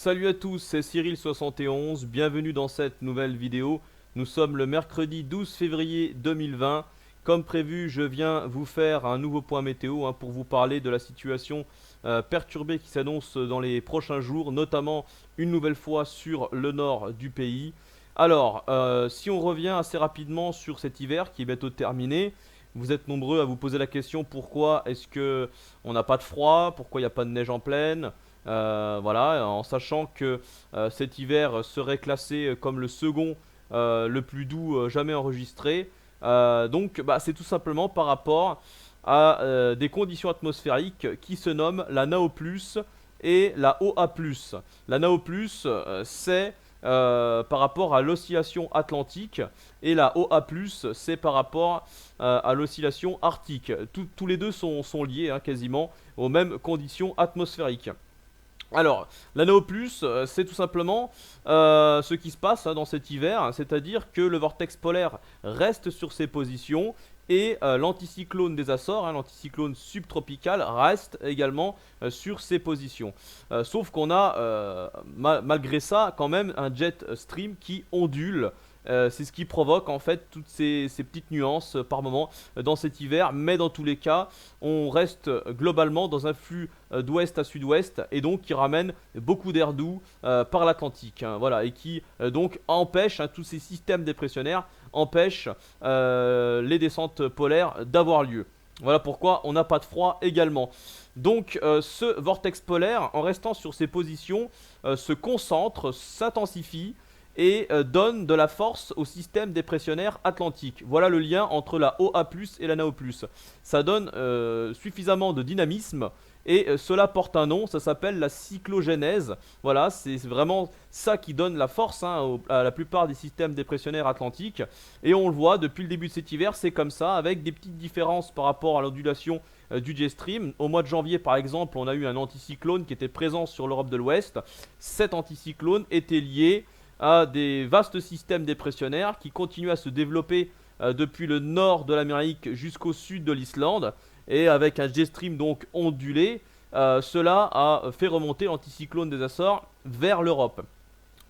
Salut à tous, c'est Cyril71, bienvenue dans cette nouvelle vidéo. Nous sommes le mercredi 12 février 2020. Comme prévu, je viens vous faire un nouveau point météo pour vous parler de la situation perturbée qui s'annonce dans les prochains jours, notamment une nouvelle fois sur le nord du pays. Alors, si on revient assez rapidement sur cet hiver qui est bientôt terminé, vous êtes nombreux à vous poser la question pourquoi est-ce que on n'a pas de froid, pourquoi il n'y a pas de neige en plaine. Voilà, en sachant que cet hiver serait classé comme le second le plus doux jamais enregistré. Donc c'est tout simplement par rapport à des conditions atmosphériques qui se nomment la NAO+, et la OA+. La NAO+, c'est par rapport à l'oscillation atlantique, et la OA+, c'est par rapport à l'oscillation arctique. Tous les deux sont liés quasiment aux mêmes conditions atmosphériques. Alors, l'anneau plus, c'est tout simplement ce qui se passe dans cet hiver, c'est-à-dire que le vortex polaire reste sur ses positions et l'anticyclone des Açores, l'anticyclone subtropical, reste également sur ses positions. Sauf qu'on a malgré ça quand même un jet stream qui ondule. C'est ce qui provoque en fait toutes ces petites nuances par moment dans cet hiver, mais dans tous les cas, on reste globalement dans un flux d'ouest à sud-ouest et donc qui ramène beaucoup d'air doux par l'Atlantique, voilà, et qui donc empêche tous ces systèmes dépressionnaires empêchent les descentes polaires d'avoir lieu. Voilà pourquoi on n'a pas de froid également. Donc ce vortex polaire, en restant sur ses positions, se concentre, s'intensifie et donne de la force au système dépressionnaire atlantique. Voilà le lien entre la OA+, et la NAO+. Ça donne suffisamment de dynamisme et cela porte un nom, ça s'appelle la cyclogénèse. Voilà, c'est vraiment ça qui donne la force à la plupart des systèmes dépressionnaires atlantiques. Et on le voit depuis le début de cet hiver, c'est comme ça, avec des petites différences par rapport à l'ondulation du jet stream. Au mois de janvier par exemple, on a eu un anticyclone qui était présent sur l'Europe de l'Ouest. Cet anticyclone était lié à des vastes systèmes dépressionnaires qui continuent à se développer depuis le nord de l'Amérique jusqu'au sud de l'Islande. Et avec un jet stream donc ondulé, cela a fait remonter l'anticyclone des Açores vers l'Europe.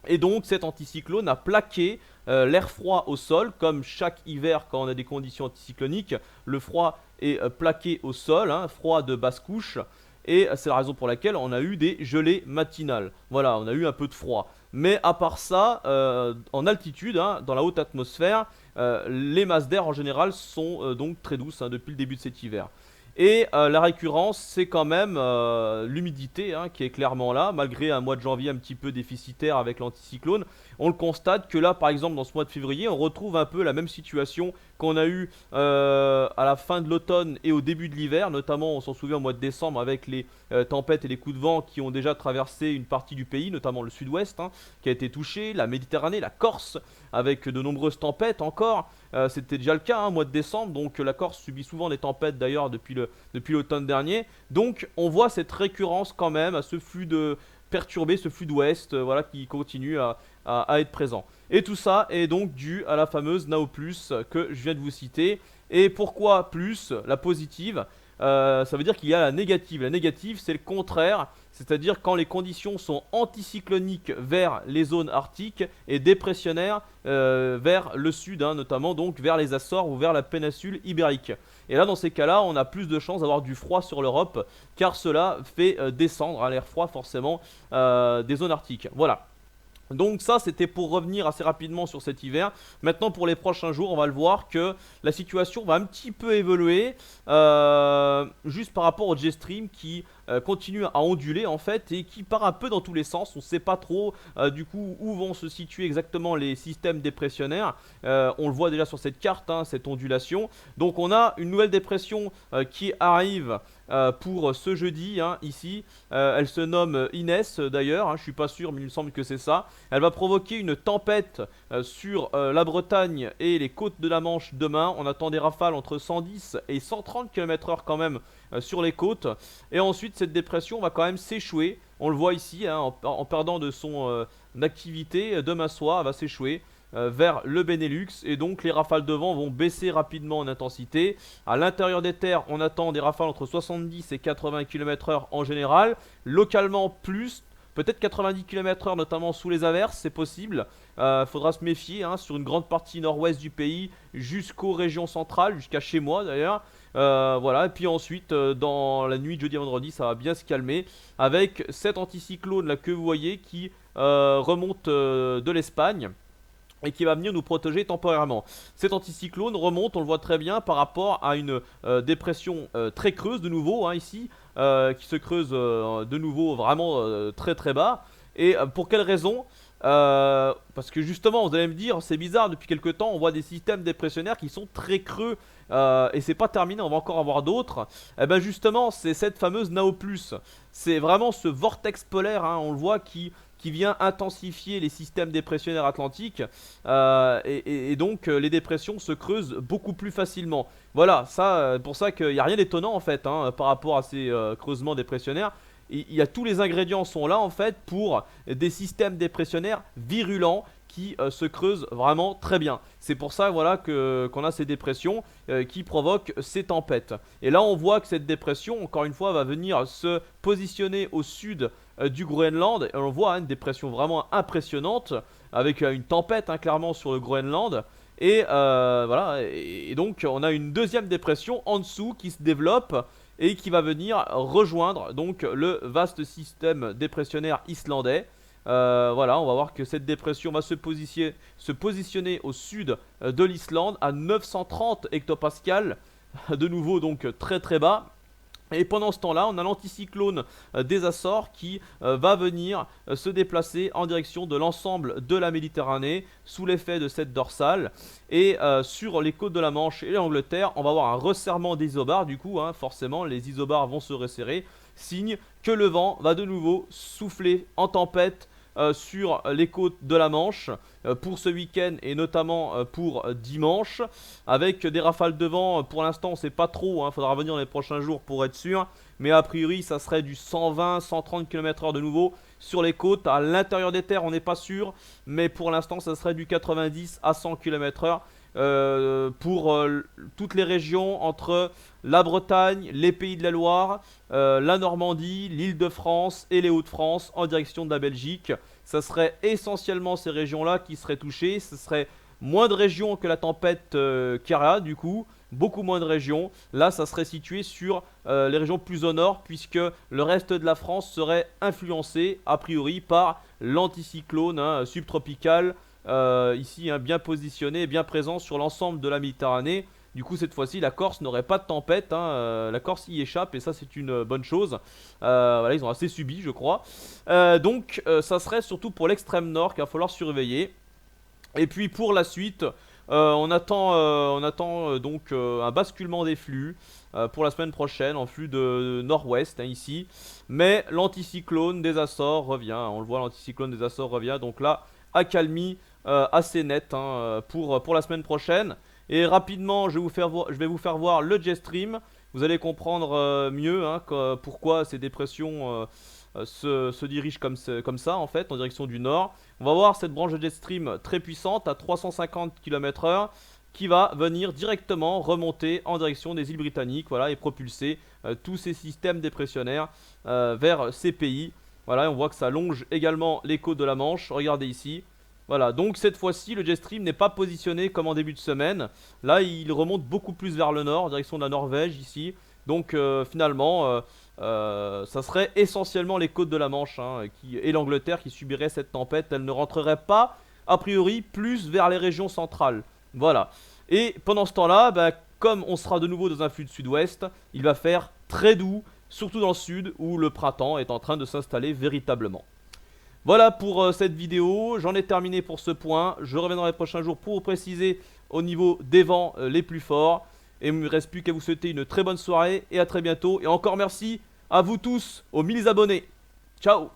Et donc cet anticyclone a plaqué l'air froid au sol, comme chaque hiver quand on a des conditions anticycloniques, le froid est plaqué au sol, froid de basse couche. Et c'est la raison pour laquelle on a eu des gelées matinales. Voilà, on a eu un peu de froid. Mais à part ça, en altitude, dans la haute atmosphère, les masses d'air en général sont donc très douces depuis le début de cet hiver. Et la récurrence, c'est quand même l'humidité qui est clairement là, malgré un mois de janvier un petit peu déficitaire avec l'anticyclone. On le constate que là, par exemple, dans ce mois de février, on retrouve un peu la même situation qu'on a eu à la fin de l'automne et au début de l'hiver. Notamment, on s'en souvient au mois de décembre avec les tempêtes et les coups de vent qui ont déjà traversé une partie du pays, notamment le sud-ouest, qui a été touché, la Méditerranée, la Corse, avec de nombreuses tempêtes encore. C'était déjà le cas au mois de décembre, donc la Corse subit souvent des tempêtes d'ailleurs depuis l'automne dernier. Donc on voit cette récurrence quand même à ce flux de perturbé, ce flux d'ouest voilà, qui continue à être présent. Et tout ça est donc dû à la fameuse NAO+, que je viens de vous citer. Et pourquoi plus, la positive ça veut dire qu'il y a la négative. La négative, c'est le contraire, c'est-à-dire quand les conditions sont anticycloniques vers les zones arctiques et dépressionnaires vers le sud, notamment donc vers les Açores ou vers la péninsule ibérique. Et là, dans ces cas-là, on a plus de chances d'avoir du froid sur l'Europe, car cela fait descendre l'air froid forcément des zones arctiques. Voilà. Donc ça c'était pour revenir assez rapidement sur cet hiver. Maintenant pour les prochains jours on va le voir que la situation va un petit peu évoluer juste par rapport au jet stream qui continue à onduler en fait et qui part un peu dans tous les sens. On ne sait pas trop du coup où vont se situer exactement les systèmes dépressionnaires. On le voit déjà sur cette carte, cette ondulation. Donc on a une nouvelle dépression qui arrive pour ce jeudi ici. Elle se nomme Inès d'ailleurs, je ne suis pas sûr mais il me semble que c'est ça. Elle va provoquer une tempête sur la Bretagne et les côtes de la Manche demain. On attend des rafales entre 110 et 130 km/h quand même sur les côtes. Et ensuite cette dépression va quand même s'échouer. On le voit ici en perdant de son activité. Demain soir elle va s'échouer vers le Benelux et donc les rafales de vent vont baisser rapidement en intensité. À l'intérieur des terres on attend des rafales entre 70 et 80 km/h en général. Localement plus peut-être 90 km/h, notamment sous les averses, c'est possible. Faudra se méfier hein, sur une grande partie nord-ouest du pays, jusqu'aux régions centrales, jusqu'à chez moi d'ailleurs. Voilà, et puis ensuite, dans la nuit de jeudi à vendredi, ça va bien se calmer avec cet anticyclone là que vous voyez qui remonte de l'Espagne et qui va venir nous protéger temporairement. Cet anticyclone remonte, on le voit très bien, par rapport à une dépression très creuse de nouveau, hein, ici, qui se creuse de nouveau vraiment très très bas. Et pour quelle raison? Parce que justement, vous allez me dire, c'est bizarre, depuis quelques temps, on voit des systèmes dépressionnaires qui sont très creux. Et c'est pas terminé, on va encore avoir d'autres. Et ben justement, c'est cette fameuse Nao+. C'est vraiment ce vortex polaire, hein, on le voit, qui vient intensifier les systèmes dépressionnaires atlantiques et donc les dépressions se creusent beaucoup plus facilement. Voilà, ça, pour ça qu'il n'y a rien d'étonnant en fait hein, par rapport à ces creusements dépressionnaires. Il y a tous les ingrédients sont là en fait pour des systèmes dépressionnaires virulents qui se creusent vraiment très bien. C'est pour ça voilà qu'on a ces dépressions qui provoquent ces tempêtes. Et là on voit que cette dépression, encore une fois, va venir se positionner au sud du Groenland. Et on voit hein, une dépression vraiment impressionnante avec une tempête hein, clairement sur le Groenland. Et voilà, et donc on a une deuxième dépression en dessous qui se développe et qui va venir rejoindre donc le vaste système dépressionnaire islandais. Voilà, on va voir que cette dépression va se positionner au sud de l'Islande à 930 hectopascales, de nouveau donc très très bas. Et pendant ce temps-là, on a l'anticyclone des Açores qui va venir se déplacer en direction de l'ensemble de la Méditerranée sous l'effet de cette dorsale. Et sur les côtes de la Manche et l'Angleterre, on va avoir un resserrement des isobars. Du coup, hein, forcément, les isobars vont se resserrer. Signe que le vent va de nouveau souffler en tempête sur les côtes de la Manche pour ce week-end et notamment pour dimanche, avec des rafales de vent. Pour l'instant on sait pas trop, hein, faudra revenir dans les prochains jours pour être sûr, mais a priori ça serait du 120-130 km/h de nouveau sur les côtes. À l'intérieur des terres on n'est pas sûr, mais pour l'instant ça serait du 90 à 100 km/h pour toutes les régions entre la Bretagne, les Pays de la Loire, la Normandie, l'Île-de-France et les Hauts-de-France en direction de la Belgique. Ça serait essentiellement ces régions-là qui seraient touchées. Ce serait moins de régions que la tempête Kara, du coup, beaucoup moins de régions. Là, ça serait situé sur les régions plus au nord, puisque le reste de la France serait influencé, a priori, par l'anticyclone hein, subtropical, ici hein, bien positionné, bien présent sur l'ensemble de la Méditerranée. Du coup, cette fois-ci, la Corse n'aurait pas de tempête. Hein, la Corse y échappe et ça, c'est une bonne chose. Voilà, ils ont assez subi, je crois. Donc, ça serait surtout pour l'extrême nord qu'il va falloir surveiller. Et puis, pour la suite, on attend donc un basculement des flux pour la semaine prochaine en flux de nord-ouest, hein, ici. Mais l'anticyclone des Açores revient. On le voit, l'anticyclone des Açores revient. Donc là, accalmie assez nette hein, pour la semaine prochaine. Et rapidement, je vais vous faire voir le jet stream. Vous allez comprendre mieux hein, pourquoi ces dépressions se dirigent comme ça en fait, en direction du nord. On va voir cette branche de jet stream très puissante à 350 km/h qui va venir directement remonter en direction des îles britanniques, voilà, et propulser tous ces systèmes dépressionnaires vers ces pays. Voilà, et on voit que ça longe également les côtes de la Manche. Regardez ici. Voilà, donc cette fois-ci, le jet stream n'est pas positionné comme en début de semaine. Là, il remonte beaucoup plus vers le nord, en direction de la Norvège ici. Donc finalement, ça serait essentiellement les côtes de la Manche hein, et l'Angleterre qui subiraient cette tempête. Elle ne rentrerait pas, a priori, plus vers les régions centrales. Voilà. Et pendant ce temps-là, bah, comme on sera de nouveau dans un flux de sud-ouest, il va faire très doux, surtout dans le sud où le printemps est en train de s'installer véritablement. Voilà pour cette vidéo, j'en ai terminé pour ce point. Je reviens dans les prochains jours pour vous préciser au niveau des vents les plus forts. Et il ne me reste plus qu'à vous souhaiter une très bonne soirée et à très bientôt. Et encore merci à vous tous, aux 1000 abonnés. Ciao!